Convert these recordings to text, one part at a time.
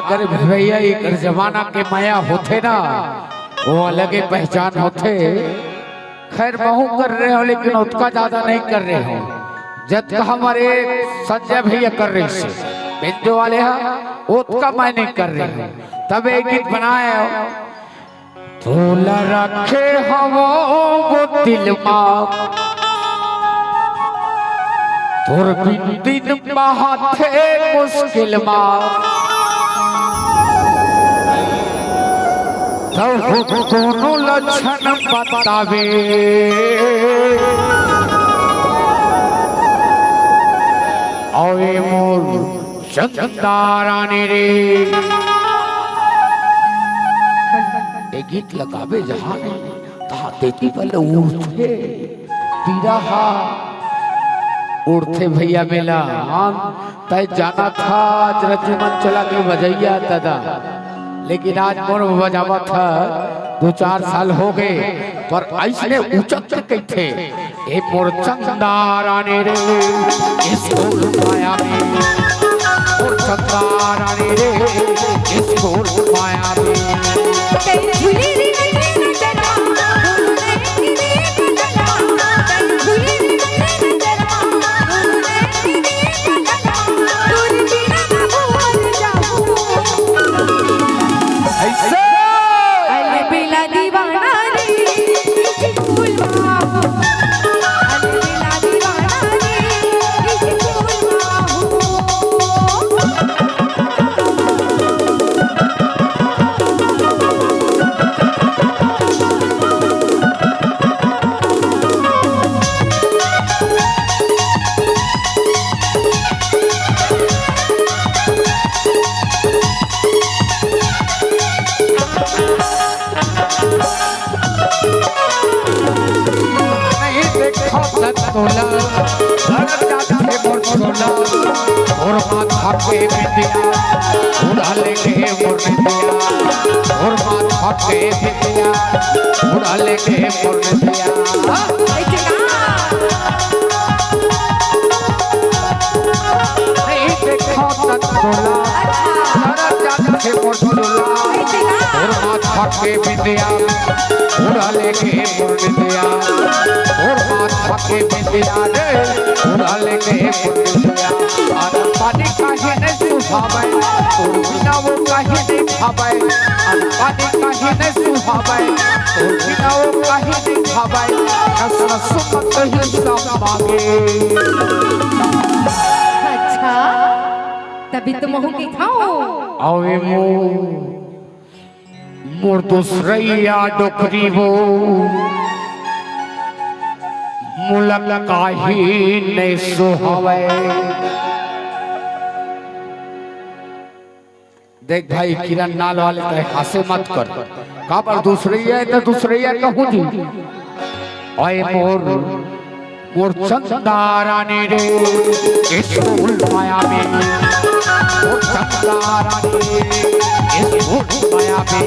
करे भैया एक जमाना के माया होते ना वो अलग ही पहचान होते। खैर बहु कर रहे हो लेकिन उसका ज्यादा नहीं कर रहे हो। जब हमारे संजय भैया कर रहे से बिंदु वाले उसका मैं नहीं कर रहे हो। तब एक गीत बनाए हो तोला रखे हवो वो दिल माँ तोर दिन महाथे मुश्किल माँ तब दोनों लक्षण बतावे ओए मोर चंदारानी रे। एक गीत लगावे जहाँ तहा देती पहले उठे पीरा उड़ते भैया मेला तय जाना था रजुमन चला के बजैया दादा लेकिन आज मोर बजावा था 2-4 साल हो गए पर ऐसे उचक के थे ए मोर चंदारानी रे इसको माया में मोर चंदारानी रे इसको माया में और माथा पे बिंदिया उड़ा लेके मोर बिंदिया और माथा पे बिंदिया उड़ा लेके मोर बिंदिया नहीं देखो तक बोला जाते मोर बोला और माथा पे बिंदिया उड़ा लेके मोर बिंदिया और माथा पे बिंदिया रे उड़ा लेके मोर बिंदिया पानी काहे नहीं सुहावे तोर बिना वो काहे नहीं खावे पानी काहे नहीं सुहावे तोर बिना वो काहे नहीं खावे कसम सुख ही सब मांगे। अच्छा तभी तो महू के खाओ आवे मोर दूसरैया डोकरी वो मुलक काहे नहीं सुहावे। देख भाई किरण नाल वाले कहे हासे मत कर का पर दूसरैया तो दूसरैया कहूँ जी ओए मोर चंदारानी रे इसको माया में मोर चंदारानी रे इसको माया में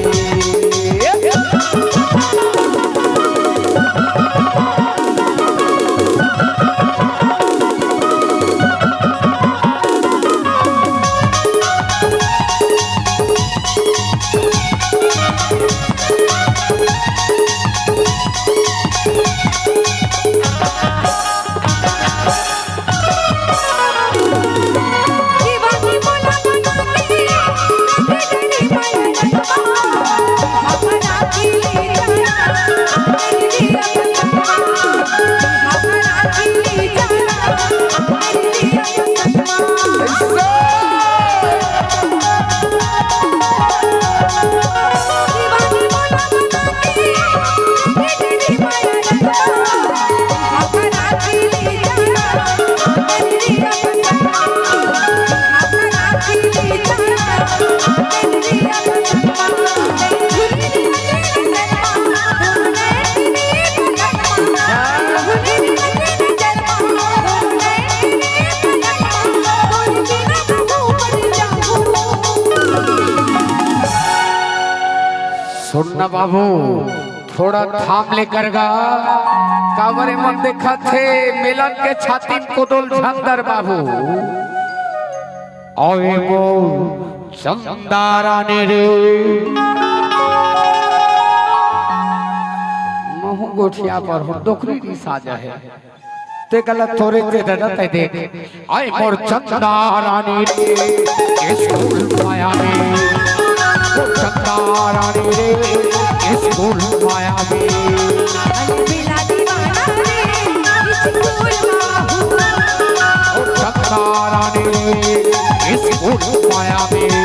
सुनना बाबू थोड़ा थाम लेकर गा कावरे मन देखा थे मिलन के छाती को डोल झंदर बाबू ओए मोर चंदा रानी रे महू गोठिया पर हो दोखरी की साजा है ते गलत थोड़े ते डरते देख ओए मोर चंदा रानी रे स्कूल माया में चंदा रानी रे स्कूल माया में अलबेला दीवाना रे स्कूल माहू चंदा रानी रे स्कूल माया में